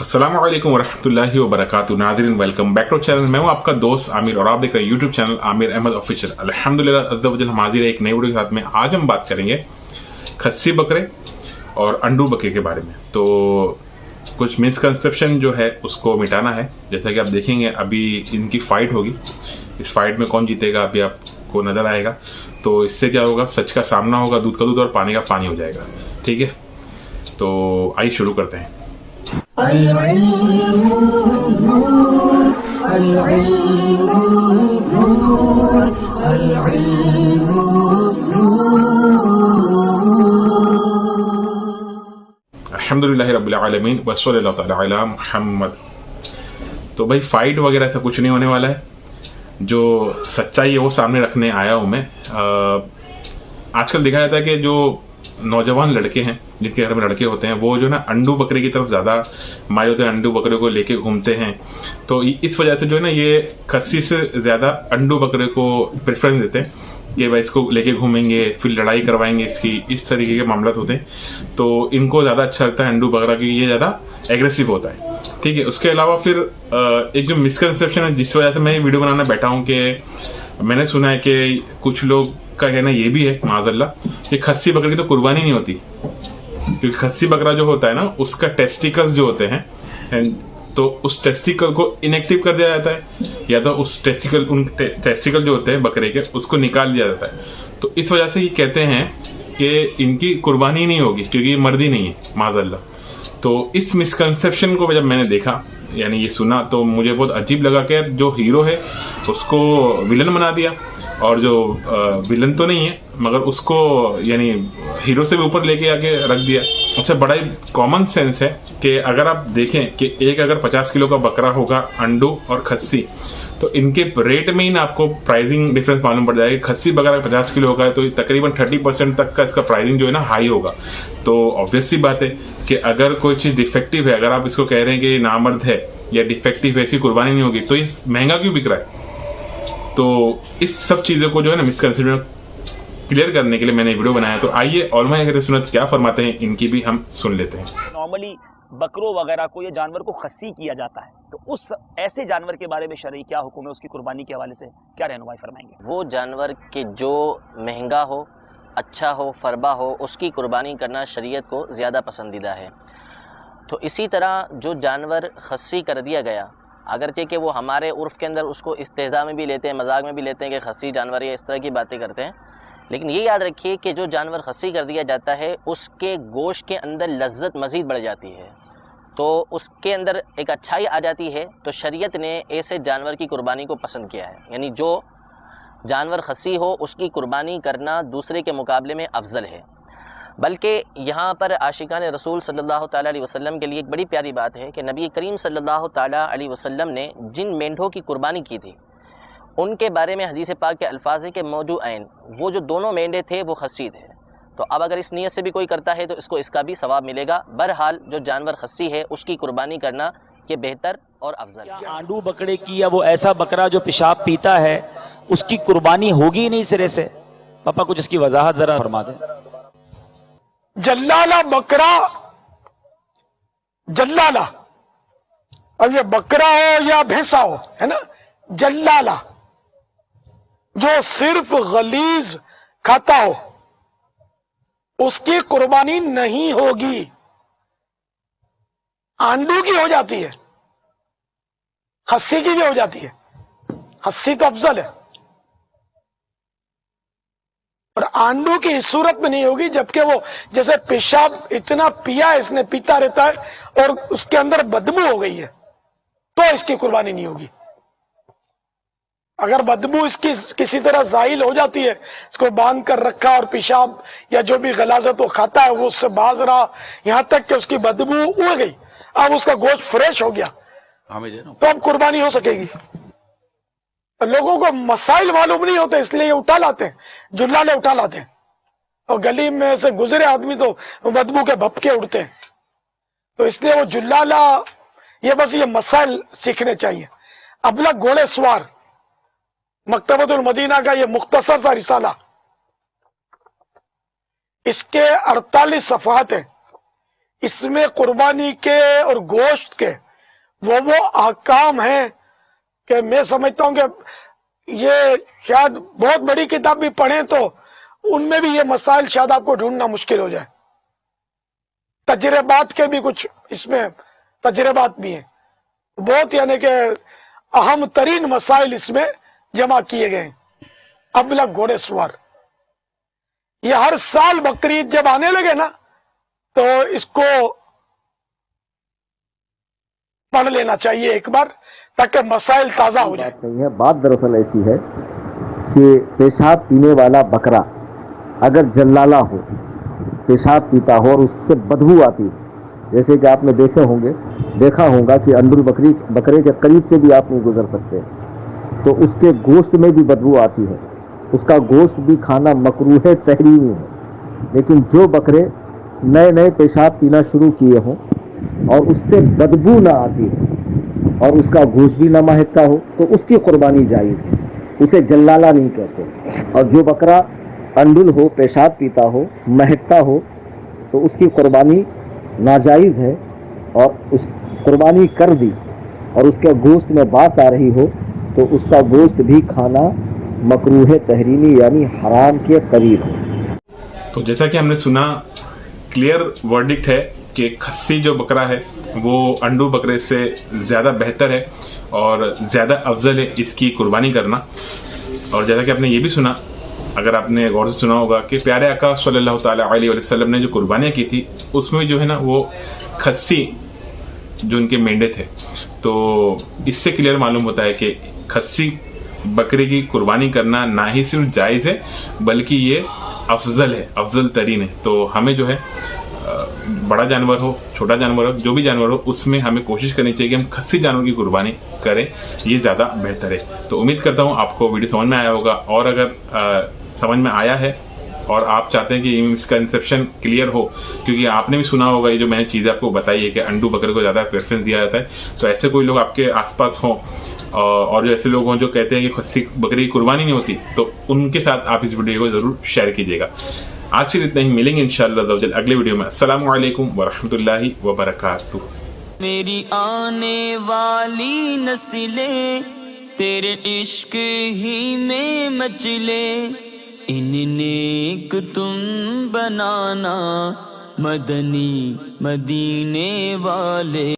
अस्सलाम वालेकुम वरहमतुल्लाहि वबरकातुहू। नाज़रीन, वेलकम बैक टू चैनल। मैं हूं आपका दोस्त आमिर और आप देख रहे हैं YouTube channel Aamir Ahmed official. अल्हम्दुलिल्लाह अज़्ज़ा वजल हम हाजिर है एक नई वीडियो के साथ में। आज हम बात करेंगे खस्सी बकरे और अंडू बकरे के बारे में। तो कुछ मिसकंसेप्शन जो है उसको मिटाना है। जैसा कि आप देखेंगे अभी इनकी फाइट होगी, इस फाइट में कौन जीतेगा अभी आपको नजर आएगा। तो इससे क्या होगा, सच का सामना होगा, दूध का दूध और पानी का पानी हो जाएगा। ठीक है, तो आइए शुरू करते हैं। अल्हम्दुलिल्लाहि रब्बिल आलमीन वस्सलातु अला मुहम्मद। तो भाई फाइट वगैरह ऐसा कुछ नहीं होने वाला है। जो सच्चाई है वो सामने रखने आया हूं मैं। आजकल देखा जाता है कि जो नौजवान लड़के हैं, जिनके घर में लड़के होते हैं, वो जो ना अंडू बकरे की तरफ ज्यादा मारे होते हैं, अंडू बकरे को लेके घूमते हैं। तो इस वजह से जो है ना ये खस्सी से ज्यादा अंडू बकरे को प्रेफरेंस देते हैं कि भाई इसको लेके घूमेंगे, फिर लड़ाई करवाएंगे इसकी, इस तरीके के मामला होते हैं। तो इनको ज्यादा अच्छा लगता है अंडू बकरा की, ये ज्यादा एग्रेसिव होता है। ठीक है, उसके अलावा फिर एक जो मिसकंसेप्शन है जिस वजह से मैं ये वीडियो बनाना बैठा हूँ कि मैंने सुना है कि कुछ लोग का कहना ये भी है माज़अल्लाह कि खस्सी बकरे की तो कुर्बानी नहीं होती, क्योंकि खस्सी बकरा जो होता है ना उसका टेस्टिकल्स जो होते हैं, तो उस टेस्टिकल को इनएक्टिव कर दिया जाता है, या तो उस टेस्टिकल जो होते हैं बकरे के उसको निकाल दिया जाता है। तो इस वजह से ये कहते हैं कि इनकी कुर्बानी नहीं होगी क्योंकि ये मर्दी नहीं है माज़अल्लाह। तो इस मिसकंसेप्शन को जब मैंने देखा, यानी ये सुना, तो मुझे बहुत अजीब लगा कि जो हीरो है उसको विलन बना दिया, और जो विलन तो नहीं है मगर उसको यानी हीरो से भी ऊपर लेके आके रख दिया। अच्छा, बड़ा ही कॉमन सेंस है कि अगर आप देखें कि एक अगर 50 किलो का बकरा होगा अंडू और खस्सी, तो इनके रेट में ही ना आपको प्राइसिंग डिफरेंस मालूम पड़ जाएगा। खस्सी बकरा 50 किलो होगा तो तकरीबन 30% तक का इसका प्राइसिंग जो है ना हाई होगा। तो ऑब्वियस सी बात है कि अगर कोई चीज डिफेक्टिव है, अगर आप इसको कह रहे हैं कि ये नामर्द है या डिफेक्टिव है, इसकी कुर्बानी नहीं होगी, तो ये महंगा क्यों बिक रहा है? तो इस सब चीजों को जो है ना मिसकंसेप्शन क्लियर करने के लिए मैंने वीडियो बनाया। तो आइए उलमा अहले सुन्नत क्या फरमाते हैं इनकी भी हम सुन लेते हैं। नॉर्मली बकरों वगैरह को, ये जानवर को खस्सी किया जाता है, तो उस ऐसे जानवर के बारे में शरई क्या हुक्म है, उसकी कुर्बानी के हवाले से क्या रहनुमाई फरमाएंगे? वो जानवर के जो महंगा हो, अच्छा हो, फरबा हो, उसकी कुर्बानी करना शरीयत को ज़्यादा पसंदीदा है। तो इसी तरह जो जानवर खस्सी कर दिया गया, अगरचे कि वो हमारे उर्फ़ के अंदर उसको इस्तेज़ा में भी लेते हैं, मजाक में भी लेते हैं कि खस्सी जानवर या इस तरह की बातें करते हैं, लेकिन ये याद रखिए कि जो जानवर खस्सी कर दिया जाता है उसके गोश्त के अंदर लज्जत मज़ीद बढ़ जाती है, तो उसके अंदर एक अच्छाई आ जाती है। तो शरीयत ने ऐसे जानवर की कुर्बानी को पसंद किया है, यानी जो जानवर खस्सी हो उसकी कुर्बानी करना दूसरे के मुकाबले में अफजल है। बल्कि यहाँ पर आशिकान रसूल सल्लल्लाहु ताला अलैहि वसल्लम के लिए एक बड़ी प्यारी बात है कि नबी करीम सल्लल्लाहु ताला अलैहि वसल्लम ने जिन मेंढों की कुर्बानी की थी उनके बारे में हदीस पाक के अल्फाज है कि मौजूदैन, वो जो दोनों मेंढे थे वो खस्सी थे। तो अब अगर इस नीयत से भी कोई करता है तो इसको इसका भी सवाब मिलेगा। बहरहाल जो जानवर खस्सी है उसकी कुर्बानी करना ये बेहतर और अफजल है। आंडू बकरे की या वो ऐसा बकरा जो पेशाब पीता है उसकी कुर्बानी होगी नहीं सिरे से? पापा कुछ इसकी वजाहत जरा फरमा दें। जल्लाला बकरा, जल्लाला, अब ये बकरा हो या भैंसा हो, है ना, जल्लाला जो सिर्फ गलीज खाता हो उसकी कुर्बानी नहीं होगी। आंडू की हो जाती है, खस्सी की भी हो जाती है। खस्सी तो अफजल है, और आंडू की इस सूरत में नहीं होगी जबकि वो जैसे पेशाब इतना पिया है इसने, पीता रहता है और उसके अंदर बदबू हो गई है, तो इसकी कुर्बानी नहीं होगी। अगर बदबू इसकी किसी तरह जाहिल हो जाती है, इसको बांध कर रखा और पेशाब या जो भी गलाजत वो खाता है वो उससे बाज रहा, यहां तक कि उसकी बदबू उड़ गई, अब उसका गोश्त फ्रेश हो गया, तो अब कुर्बानी हो सकेगी। लोगों को मसाइल मालूम नहीं होते इसलिए ये उठा लाते हैं, जुल्लाले उठा लाते हैं, और गली में से गुजरे आदमी तो बदबू के भपके उड़ते हैं। तो इसलिए वो जुल्लाला, ये बस ये मसाइल सीखने चाहिए। अबलग घोड़े सवार, मकतबतुल मदीना का ये मुख्तसर सा रिसाला, इसके 48 सफ़हात हैं। اس میں قربانی کے اور گوشت کے وہ احکام ہیں کہ میں سمجھتا ہوں کہ یہ شاید بہت بڑی کتاب بھی پڑھیں تو ان میں بھی یہ مسائل شاید آپ کو ڈھونڈنا مشکل ہو جائے. تجربات کے بھی کچھ اس میں تجربات بھی ہیں, بہت یعنی کہ اہم ترین مسائل اس میں جمع کیے گئے ہیں. ابلغ گھوڑے سوار, یہ ہر سال بقرعید جب آنے لگے نا تو اس کو پڑھ لینا چاہیے ایک بار تاکہ مسائل تازہ ہو جائے. بات نہیں ہے, بات دراصل ایسی ہے کہ پیشاب پینے والا بکرا اگر جلالہ ہو, پیشاب پیتا ہو اور اس سے بدبو آتی, جیسے کہ آپ نے دیکھا ہوگا کہ انڈل بکرے کے قریب سے بھی آپ نہیں گزر سکتے, تو اس کے گوشت میں بھی بدبو آتی ہے, اس کا گوشت بھی کھانا مکروہ تحریمی ہے. لیکن جو بکرے نئے پیشاب پینا شروع کیے ہوں اور اس سے بدبو نہ آتی ہے اور اس کا گوشت بھی نہ مہکتا ہو تو اس کی قربانی جائز ہے, اسے جلالہ نہیں کہتے. اور جو بکرا انڈل ہو, پیشاب پیتا ہو, مہکتا ہو تو اس کی قربانی ناجائز ہے, اور اس قربانی کر دی اور اس کے گوشت میں باس آ رہی ہو تو اس کا گوشت بھی کھانا مکروہ تحریمی یعنی حرام کے قریب ہے. تو جیسا کہ ہم نے سنا, کلیئر ورڈکٹ ہے کہ کھسی جو بکرا ہے وہ انڈو بکرے سے زیادہ بہتر ہے اور زیادہ افضل ہے اس کی قربانی کرنا. اور جیسا کہ آپ نے یہ بھی سنا, اگر آپ نے غور سے سنا ہوگا کہ پیارے آقا صلی اللہ تعالیٰ علیہ وسلم نے جو قربانیاں کی تھی اس میں جو ہے نا وہ کھسی جو ان کے مینڈے تھے, تو اس سے کلیئر معلوم ہوتا ہے کہ کھسی بکرے کی قربانی کرنا نہ ہی صرف جائز ہے بلکہ یہ افضل ہے, افضل ترین ہے. تو ہمیں جو ہے بڑا جانور ہو, چھوٹا جانور ہو, جو بھی جانور ہو, اس میں ہمیں کوشش کرنی چاہیے کہ ہم کھسی جانور کی قربانی کریں, یہ زیادہ بہتر ہے. تو امید کرتا ہوں آپ کو ویڈیو سمجھ میں آیا ہوگا, اور اگر سمجھ میں آیا ہے اور آپ چاہتے ہیں کہ اس کا انسیپشن کلیئر ہو, کیونکہ آپ نے بھی سنا ہوگا یہ جو میں نے چیزیں آپ کو بتائی ہے کہ انڈو بکرے کو زیادہ پریفرنس دیا جاتا ہے, تو ایسے کوئی لوگ آپ کے آس پاس ہوں اور جو ایسے لوگ ہوں جو کہتے ہیں کہ کھسی بکری کی قربانی نہیں ہوتی, تو ان کے ساتھ آپ اس ویڈیو کو ضرور شیئر کیجیے گا. آج کے لیے اتنا ہی, ملیں گے انشاءاللہ اگلے ویڈیو میں. السلام علیکم ورحمۃ اللہ وبرکاتہ. میری آنے والی نسلیں تیرے عشق ہی میں مچلے, ان نیک تم بنانا مدنی مدینے والے.